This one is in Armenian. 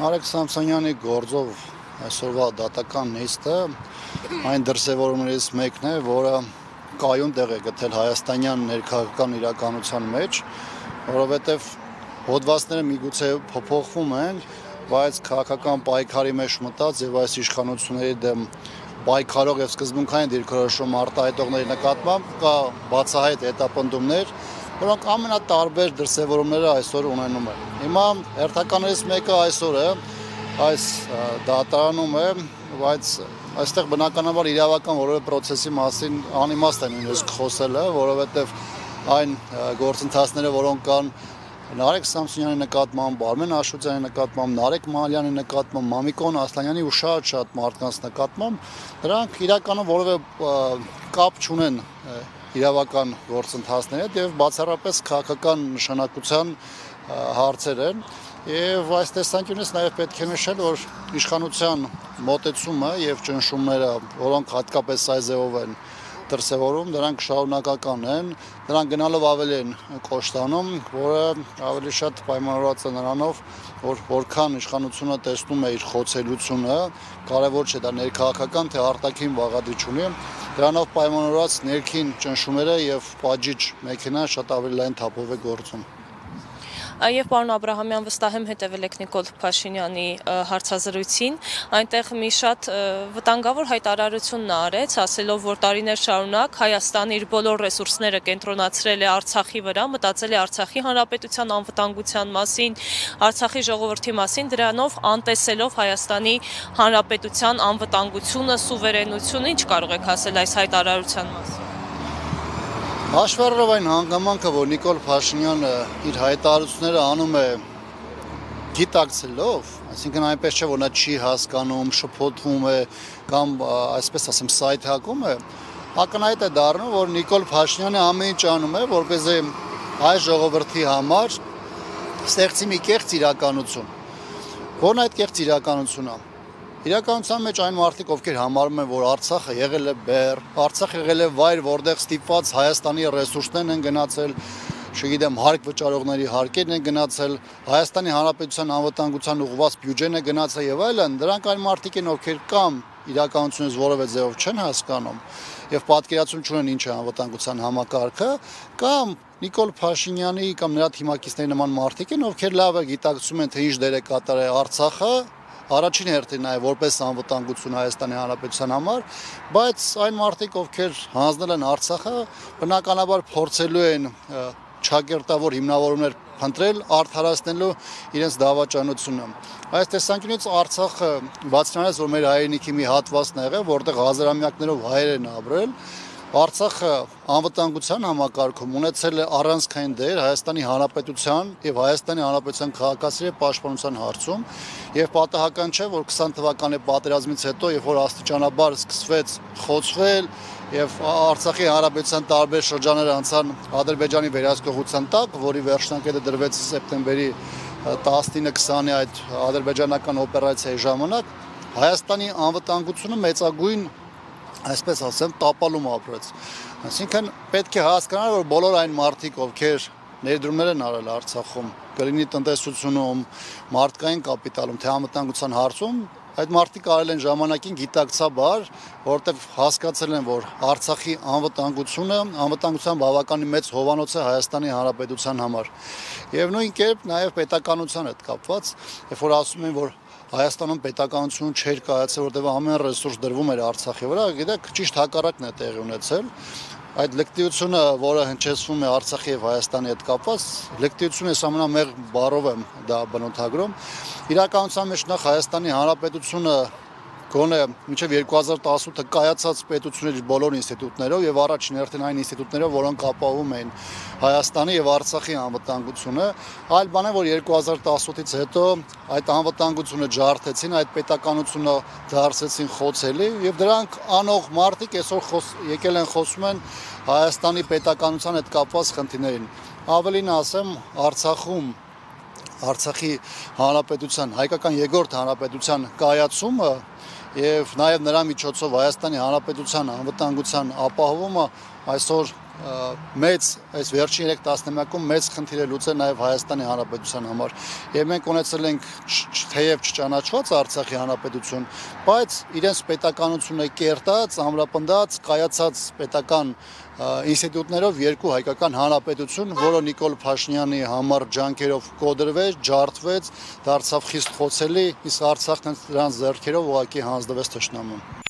Արեգ Սամսոնյանի գործով այսօրվա դատական նիստը այն դրսևորումներից մեկն է, որը կայուն տեղ է գտել հայաստանյան ներքաղաքական իրականության մեջ, որովհետև հոդվածները միգուցե փոփոխվում են, բայց քաղաքական պայքարի մեջ մտած եւ այս իշխանությունների դեմ պայքարող եւ սկզբունքային դիրքորոշում արտահայտողների նկատմամբ կա բացահայտ հետապնդումներ, որոնք ամենատարբեր դրսևորումները այսօր ունենում են։ Հիմա հերթականներից մեկը այսօր է, այս դատարանում է, բայց այստեղ բնականաբար իրավական որևէ process-ի մասին անիմաստ է նույնիսկ խոսելը, որովհետև այն գործընթացները, որոնք կան Նարեկ Սամսոնյանի նկատմամբ, Արմեն Աշոտյանի նկատմամբ, Նարեկ Մանուկյանի նկատմամբ, Մամիկոն Ասլանյանի ու շատ մարդկանց նկատմամբ, դրանք իրականում որևէ կապ չունեն իրավական գործընթացների հետ եւ բացառապես քաղաքական նշանակության հարցեր են եւ այս տեսանկյունից նաեւ պետք է նշել, որ իշխանության մոտեցումը եւ ճնշումները, որոնք հատկապես այս ձևով են դրսևորում, դրանք շարունակական են, դրանք գնալով ավելի են կոշտանում, որը ավելի շատ պայմանավորված է նրանով, որ որքան իշխանությունը տեսնում է իր խոցելիությունը, կարևոր չէ դա ներքաղաքական թե արտաքին բաղադրիչ ունի, դրանով պայմանավորված ներքին ճնշումները եւ պատժիչ մեքենան շատ ավելի լայն թափով է գործում։ Եվ պարոն Աբրահամյան, վստահ եմ հետևել եք Նիկոլ Փաշինյանի հարցազրույցին, այնտեղ մի շատ վտանգավոր հայտարարություն արեց, ասելով, որ տարիներ շարունակ Հայաստանը իր բոլոր ռեսուրսները կենտրոնացրել է Արցախի վրա, մտածել է Արցախի հանրապետության անվտանգության մասին, Արցախի ժողովրդի մասին, դրանով անտեսելով Հայաստանի հանրապետության անվտանգությունը, սուվերենությունը, ինչ կարող եք ասել այս հայտարարության մասին։ Հաշվառելով այն հանգամանքը, որ Նիկոլ Փաշինյանը իր հայտարարությունները անում է գիտակցելով, այսինքն այնպես չէ, որ նա չի հասկանում, շփոթվում է կամ այսպես ասեմ սայթ հակում է, ակնհայտ է դառնում, որ Նիկոլ Փաշինյանը ամեն ինչ անում է, որպեսզի այս ժողովրդի համար ստեղծի մի կեղծ իրականություն։ Որն այդ կեղծ իրականությունն է։ Իրականության մեջ այն մարդիկ, ովքեր համարում են, որ Արցախը եղել է բեռ, Արցախը եղել է վայր, որտեղ ստիպված Հայաստանի ռեսուրսներն են գնացել, չգիտեմ, հարկ վճարողների հարկերն են գնացել, Հայաստանի Հանրապետության անվտանգության ուղղված բյուջեն է գնացել եւ այլն, դրանք այն մարդիկ են, ովքեր կամ իրականությունից որևէ ձևով չեն հասկանում եւ պատկերացում չունեն ինչ է անվտանգության համակարգը, կամ Նիկոլ Փաշինյանի կամ նրա թիմակիցների նման մարդիկ են, ովքեր լավ է գիտակցում են, թե ինչ դեր է կատարել Արցախը առաջին հերթին նաև որպես անվտանգություն Հայաստանի Հանրապետության համար, բայց այն մարդիկ, ովքեր հանձնել են Արցախը, բնականաբար փորձելու են ճակերտավոր հիմնավորումներ փնտրել, արդարացնելու իրենց դավաճանությունը։ Այս տեսանկյունից Արցախը բացառապես որ մեր հայրենիքի մի հատվածն է եղել, որտեղ հազարամյակներով հայեր են ապրել, Արցախը անվտանգության համակարգում ունեցել է առանցքային դեր Հայաստանի Հանրապետության եւ Հայաստանի Հանրապետության քաղաքացիների պաշտպանության հարցում եւ պատահական չէ որ 20 թվականի պատերազմից հետո երբ որ աստիճանաբար սկսվեց խոցվել եւ Արցախի Հանրապետության տարբեր շրջաններ անցան Ադրբեջանի վերահսկողության տակ, որի վերջնակետը դրվեց սեպտեմբերի 19-20-ի այդ ադրբեջանական օպերացիայի ժամանակ Հայաստանի անվտանգությունը մեծագույն այսպես ասեմ, տապալում ապրեց։ Այսինքն պետք է հասկանալ, որ բոլոր այն մարդիկ, ովքեր ներդրումներ են արել Արցախում, կլինի տնտեսությունում, մարդկային կապիտալում, թե անվտանգության հարցում, այդ մարդիկ արել են ժամանակին գիտակցաբար, որովհետև հասկացել են, որ Արցախի անվտանգությունը անվտանգության բավականին մեծ հովանոց է Հայաստանի Հանրապետության համար։ Եվ նույն կերպ նաև պետականության հետ կապված, երբ որ ասում են, որ Հայաստանում պետականություն չէր կայացել, որտեղ ամեն ռեսուրս դրվում էր Արցախի վրա, գիտեք, ճիշտ հակառակն է տեղի ունեցել։ Այդ լկտիությունը, որը հնչեցվում է Արցախի եւ Հայաստանի հետ կապված, լկտիությունը ամենամեղ բառով եմ դա բնութագրում։ Իրականության մեջ նախ Հայաստանի Հանրապետությունը գոնե մինչև 2018-ը կայացած պետությունների բոլոր ինստիտուտներով եւ առաջին հերթին այն ինստիտուտներով, որոնք ապահովում էին Հայաստանի եւ Արցախի անվտանգությունը, այլ բան է, որ 2018-ից հետո այդ անվտանգությունը ջարդեցին, այդ պետականությունը դարձեցին խոցելի եւ դրանք անող մարդիկ այսօր եկել են խոսում են Հայաստանի պետականության հետ կապված խնդիրներին։ Ավելին ասեմ, Արցախում Արցախի հանրապետության, հայկական երկրորդ հանրապետության կայացումը եւ նաեւ նրա միջոցով Հայաստանի Հանրապետության անվտանգության ապահովումը այսօր մեծ այս վերջին 3 տասնամյակում մեծ խնդիր է լուծել նաև Հայաստանի Հանրապետության համար։ Եվ մենք ունեցել ենք թեև չճանաչված Արցախի Հանրապետություն, բայց իրենց պետականությունը կերտած, ամրապնդած, կայացած պետական ինստիտուտներով երկու հայկական հանրապետություն, որը Նիկոլ Փաշինյանի համար ջանքերով կոդրվեց, ջարդվեց, դարձավ խիստ խոցելի, իսկ Արցախն դրանց ձեռքերով ուղղակի հանձնվեց թշնամուն։